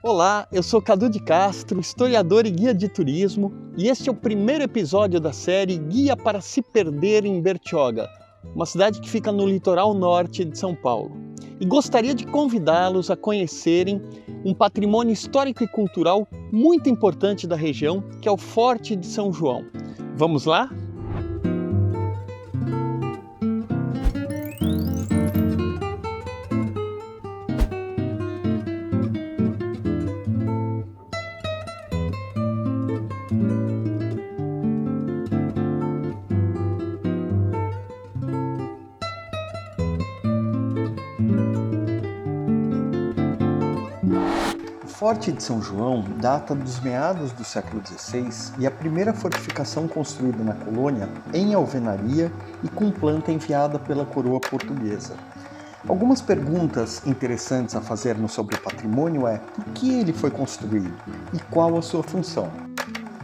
Olá, eu sou Cadu de Castro, historiador e guia de turismo, e este é o primeiro episódio da série Guia para se perder em Bertioga, uma cidade que fica no litoral norte de São Paulo. E gostaria de convidá-los a conhecerem um patrimônio histórico e cultural muito importante da região, que é o Forte de São João. Vamos lá? O Forte de São João data dos meados do século XVI e a primeira fortificação construída na colônia em alvenaria e com planta enviada pela coroa portuguesa. Algumas perguntas interessantes a fazermos sobre o patrimônio é: por que ele foi construído e qual a sua função?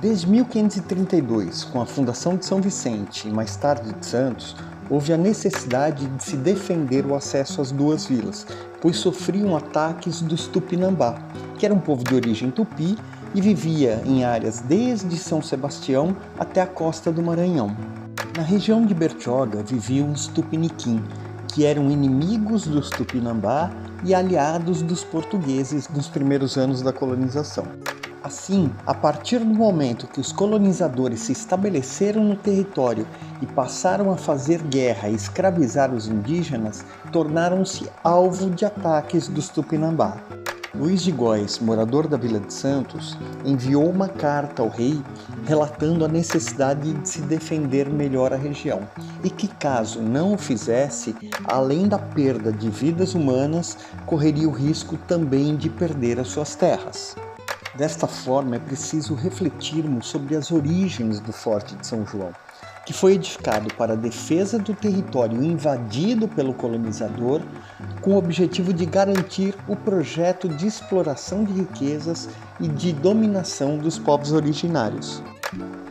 Desde 1532, com a fundação de São Vicente e mais tarde de Santos, houve a necessidade de se defender o acesso às duas vilas, pois sofriam ataques dos Tupinambá, que era um povo de origem tupi e vivia em áreas desde São Sebastião até a costa do Maranhão. Na região de Bertioga viviam os Tupiniquim, que eram inimigos dos Tupinambá e aliados dos portugueses nos primeiros anos da colonização. Assim, a partir do momento que os colonizadores se estabeleceram no território e passaram a fazer guerra e escravizar os indígenas, tornaram-se alvo de ataques dos Tupinambá. Luís de Góes, morador da Vila de Santos, enviou uma carta ao rei relatando a necessidade de se defender melhor a região e que, caso não o fizesse, além da perda de vidas humanas, correria o risco também de perder as suas terras. Desta forma, é preciso refletirmos sobre as origens do Forte de São João, que foi edificado para a defesa do território invadido pelo colonizador, com o objetivo de garantir o projeto de exploração de riquezas e de dominação dos povos originários.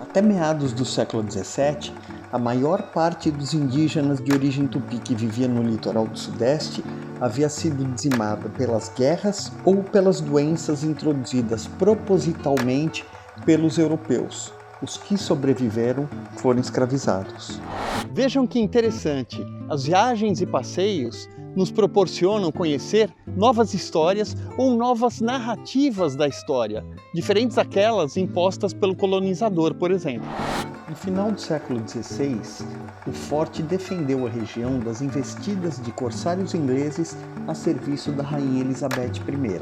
Até meados do século XVII, a maior parte dos indígenas de origem tupi que vivia no litoral do Sudeste havia sido dizimada pelas guerras ou pelas doenças introduzidas propositalmente pelos europeus. Os que sobreviveram foram escravizados. Vejam que interessante, as viagens e passeios nos proporcionam conhecer novas histórias ou novas narrativas da história, diferentes daquelas impostas pelo colonizador, por exemplo. No final do século XVI, o forte defendeu a região das investidas de corsários ingleses a serviço da rainha Elizabeth I.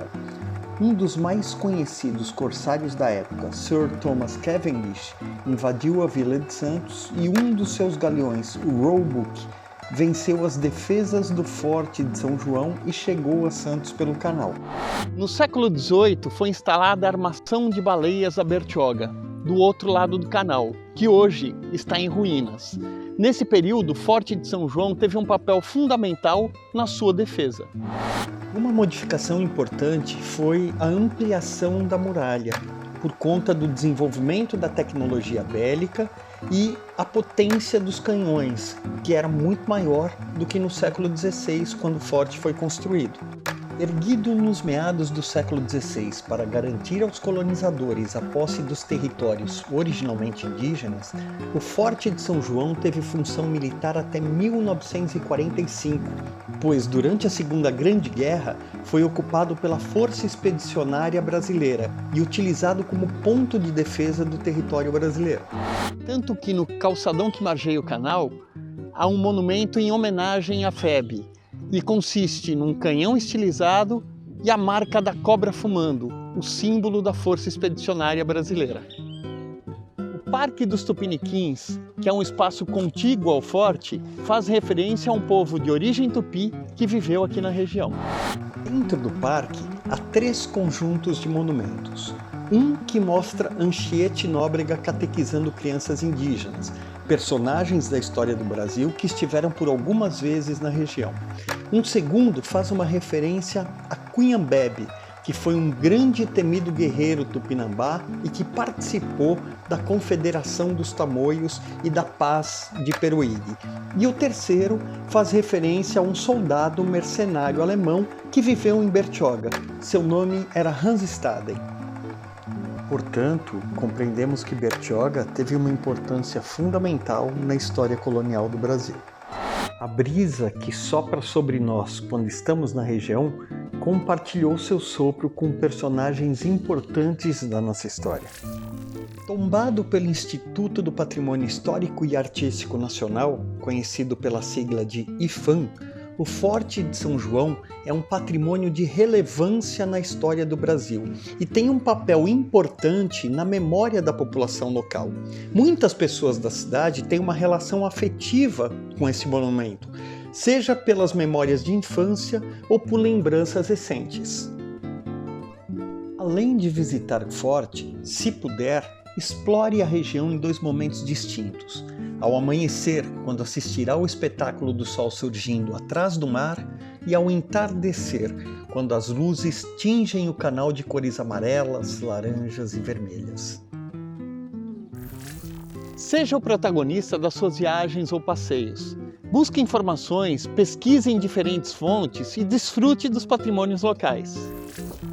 Um dos mais conhecidos corsários da época, Sir Thomas Cavendish, invadiu a Vila de Santos e um dos seus galeões, o Roebuck, venceu as defesas do Forte de São João e chegou a Santos pelo canal. No século XVIII foi instalada a armação de baleias a Bertioga, do outro lado do canal, que hoje está em ruínas. Nesse período, o Forte de São João teve um papel fundamental na sua defesa. Uma modificação importante foi a ampliação da muralha, por conta do desenvolvimento da tecnologia bélica e a potência dos canhões, que era muito maior do que no século XVI, quando o forte foi construído. Erguido nos meados do século XVI para garantir aos colonizadores a posse dos territórios originalmente indígenas, o Forte de São João teve função militar até 1945, pois durante a Segunda Grande Guerra foi ocupado pela Força Expedicionária Brasileira e utilizado como ponto de defesa do território brasileiro. Tanto que no calçadão que margeia o canal há um monumento em homenagem à FEB, e consiste num canhão estilizado e a marca da cobra fumando, o símbolo da Força Expedicionária Brasileira. O Parque dos Tupiniquins, que é um espaço contíguo ao forte, faz referência a um povo de origem tupi que viveu aqui na região. Dentro do parque há 3 conjuntos de monumentos. Um que mostra Anchieta Nóbrega catequizando crianças indígenas, personagens da história do Brasil que estiveram por algumas vezes na região. Um segundo faz uma referência a Cunhambebe, que foi um grande e temido guerreiro tupinambá e que participou da Confederação dos Tamoios e da Paz de Peruíbe. E o terceiro faz referência a um soldado mercenário alemão que viveu em Bertioga. Seu nome era Hans Staden. Portanto, compreendemos que Bertioga teve uma importância fundamental na história colonial do Brasil. A brisa que sopra sobre nós quando estamos na região compartilhou seu sopro com personagens importantes da nossa história. Tombado pelo Instituto do Patrimônio Histórico e Artístico Nacional, conhecido pela sigla de IPHAN, o Forte de São João é um patrimônio de relevância na história do Brasil e tem um papel importante na memória da população local. Muitas pessoas da cidade têm uma relação afetiva com esse monumento, seja pelas memórias de infância ou por lembranças recentes. Além de visitar o forte, se puder, explore a região em 2 momentos distintos. Ao amanhecer, quando assistirá ao espetáculo do sol surgindo atrás do mar, e ao entardecer, quando as luzes tingem o canal de cores amarelas, laranjas e vermelhas. Seja o protagonista das suas viagens ou passeios. Busque informações, pesquise em diferentes fontes e desfrute dos patrimônios locais.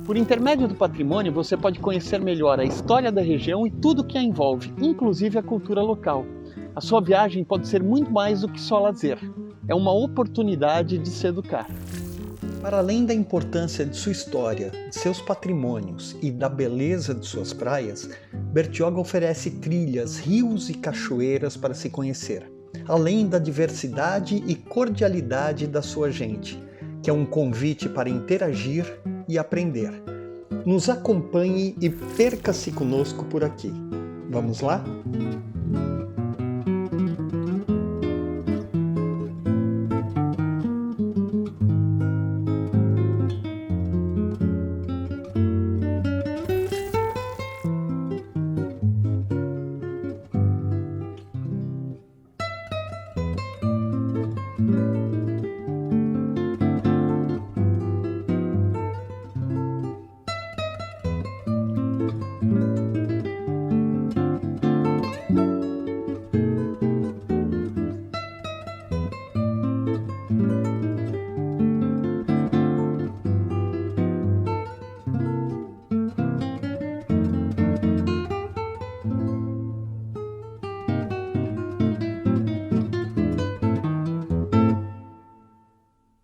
Por intermédio do patrimônio, você pode conhecer melhor a história da região e tudo o que a envolve, inclusive a cultura local. A sua viagem pode ser muito mais do que só lazer. É uma oportunidade de se educar. Para além da importância de sua história, de seus patrimônios e da beleza de suas praias, Bertioga oferece trilhas, rios e cachoeiras para se conhecer, além da diversidade e cordialidade da sua gente, que é um convite para interagir e aprender. Nos acompanhe e perca-se conosco por aqui. Vamos lá?